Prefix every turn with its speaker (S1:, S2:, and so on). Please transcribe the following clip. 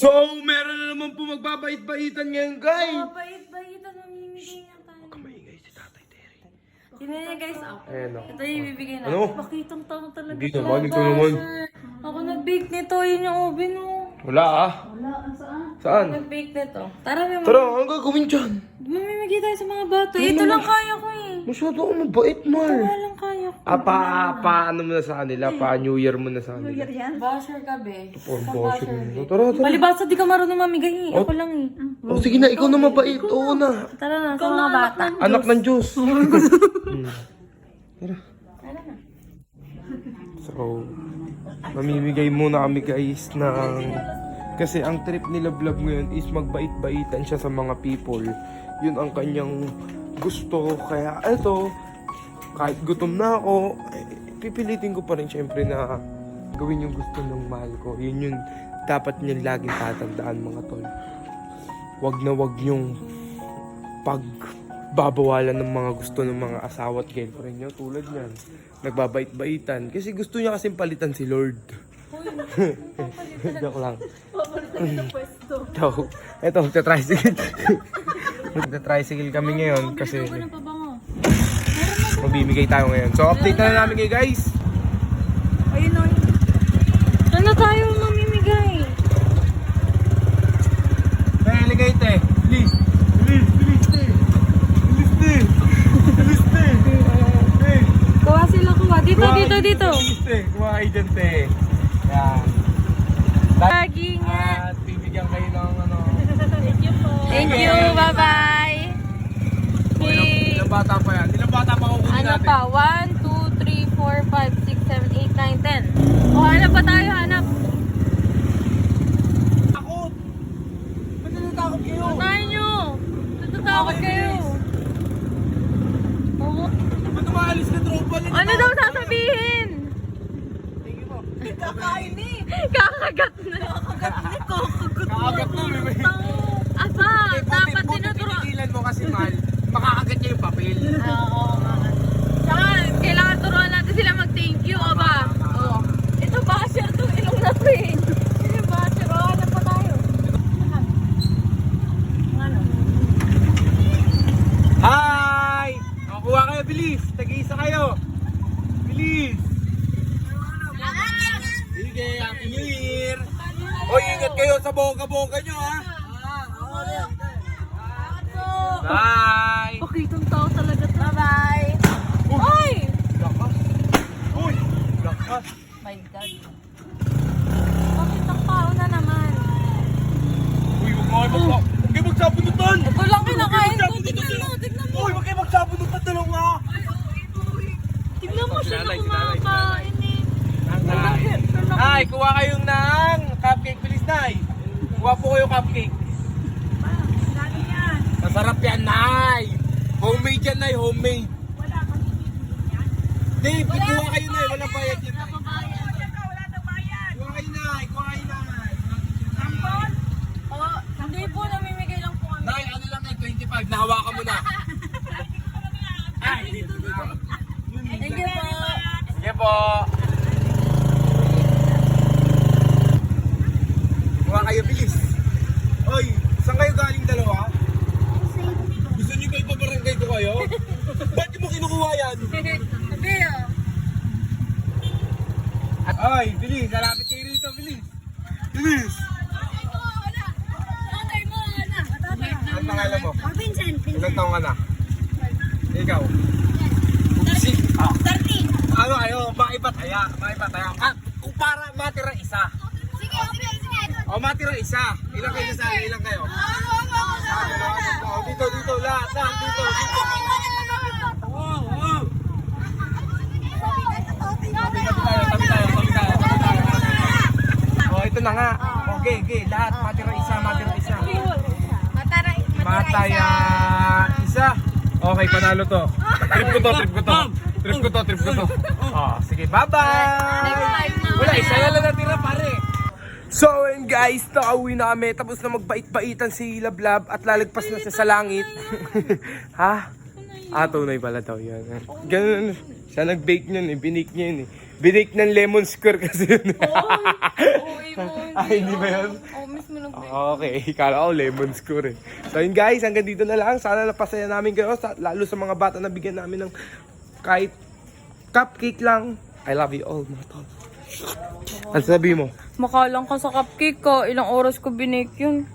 S1: So, meron na naman po magbabait-baitan ngayon, guys.
S2: Bait-baitan, mamimigay nga tayo.
S1: Huwag ka maingay si Tatay Terry.
S2: Tingnan niya guys,
S1: Ayan o.
S2: ito yung ibibigay natin.
S1: Ano?
S2: Pakitang tao talaga.
S1: Hindi naman, ikaw naman.
S2: Ako nag-bake nito, yun yung oven mo.
S1: Wala ah.
S2: Wala, saan?
S1: Saan?
S2: Nag-bake nito. Tara, may
S1: Tara, ang gagawin dyan?
S2: mamimigay tayo sa mga bata. Ito lang kaya ko eh.
S1: Masyado ako mabait, Mar.
S2: Wala lang kaya ko.
S1: Paano mo na sa kanila? Pa-New Year mo na sa kanila?
S2: Basher ka, be.
S1: Basher mo. Tara.
S2: Palibasa, di ka marunong mamigay eh. Ako lang eh.
S1: Oh, sige na, ikaw na mabait. Oo na.
S2: Tara na, sa mga bata.
S1: Anak ng Diyos. Tara.
S2: Tara na.
S1: So, mamimigay muna kami guys ng... Kasi ang trip nila vlog ngayon is magbait-baitan siya sa mga people. Yun ang kanyang gusto. Kaya ito, kahit gutom na ako, pipilitin ko pa rin syempre na gawin yung gusto ng mahal ko. Yun yung dapat niyang laging tatandaan mga tol. Wag na wag yung pagbabawalan ng mga gusto ng mga asawa at girlfriend nyo. Tulad yan, nagbabait-baitan. Kasi gusto niya kasing palitan si Lord. Joke lang. Joke. Eto, magta-tricycle. Magta-tricycle kami ngayon kasi magbibigay tayo ngayon. So, update na namin kayo guys.
S2: Ayun o. Ano tayo mamimigay?
S1: Kaya ligay te. Please.
S2: Kuha sila, kuha. Dito.
S1: Kuha kayo dyan te. Yan.
S2: Lagi nga.
S1: At bibigyan kayo ng ano.
S2: Thank you, bye-bye.
S1: Ilang bata pa yan? Ilang bata pa kukunin
S2: Ano
S1: natin?
S2: pa? 1, 2, 3, 4, 5, 6, 7, 8, 9, 10. O, hanap pa tayo, hanap.
S1: Takot! Ba't natatakot kayo?
S2: Tayo nyo. Natatakot kayo. Oo.
S1: Ba't umaalis na tropa?
S2: Ano daw sasabihin?
S1: Kakain eh!
S2: Kakagat na.
S1: Kakagat na, bebe.
S2: Aba, dapat tinuturo.
S1: Pinigilan mo kasi mal, makakagat niya yung papel.
S2: Oo. Saka, kailangan turuan natin sila mag-thank you, aba. Oo. Ito basher to, ilong na to eh. Ito basher, o, hanap pa tayo. Ano?
S1: Hi! Kuha kayo, bilis! Tag-iisa kayo! Bilis! Sige, Happy New Year! Hoy, ingat kayo sa bongga-bongga nyo, ha? Bye!
S2: Pakitang tao talaga to. Bye-bye! Hoy!
S1: Lakas! Uy! Lakas!
S2: My God. Pakitang tao na naman.
S1: Uy, huwag kayo magsabunutan!
S2: Ito lang kinakain ko. Tignan mo.
S1: Uy, huwag kayo magsabunutan! Talong nga!
S2: Tignan mo siya na kumakain eh.
S1: Nay, kuha kayong ng cupcake, bilis, Nay. Kuha po kayo cupcake. Masarap yan, Nay. Homemade yan, Nay, homemade.
S3: Wala kang yan.
S1: Hindi, kuha kayo, Nay. Walang bayad yan, Nay.
S3: Wala nang bayad.
S1: Kuha kayo, Nay. Kuha kayo, Nay.
S3: Sampol.
S2: Oo, hindi po, namimigay lang po kami.
S1: Nay, ano lang yan, 25. Nahawakan mo na. Ay, dito.
S2: Thank you po.
S1: Sige po. Kuha kayo, bilis. Oy, saan kayo galing dalawa? Gusto niyo ba ipabarangay ko kayo? Ba't di mo kinukuha yan?
S2: Sabi oh.
S1: Ay, bilis. Lalapit kayo rito, bilis. Bilis. Anong pangalan mo?
S3: Vincent.
S1: Ilang taong ka na? Ikaw? Si,
S3: 30.
S1: ano kayo? Maipataya. Ah, kung para matira isa.
S3: Sige.
S1: O, matira isa. Ilang kayo sa akin? Ilang kayo? Dito, lahat, dito. Wow. Tabi tayo. O, ito na nga. Okay, lahat. Matira isa. Mataya isa. Okay, panalo to. Trip ko to. Oh, sige, bye-bye. Wala, isa na lang natira, pare. So, and guys, nakauwi na kami. Tapos na magbait-baitan si Lablab at lalagpas na siya sa langit. Ha? Tunay pala daw yan. Ganun. Siya nag-bake niyan eh. Binake niya yun eh. Binake ng lemon square kasi yun. Ay, hindi ba yun?
S2: Oo, mismo nag
S1: Okay, kala ko lemon square eh. So yun guys, hanggang dito na lang. Sana napasaya namin kayo, lalo sa mga bata na bigyan namin ng kahit cupcake lang. I love you all, mga tol. Ano sabi mo?
S2: Makalang ka sa cupcake ko. Ilang oras ko binake yun.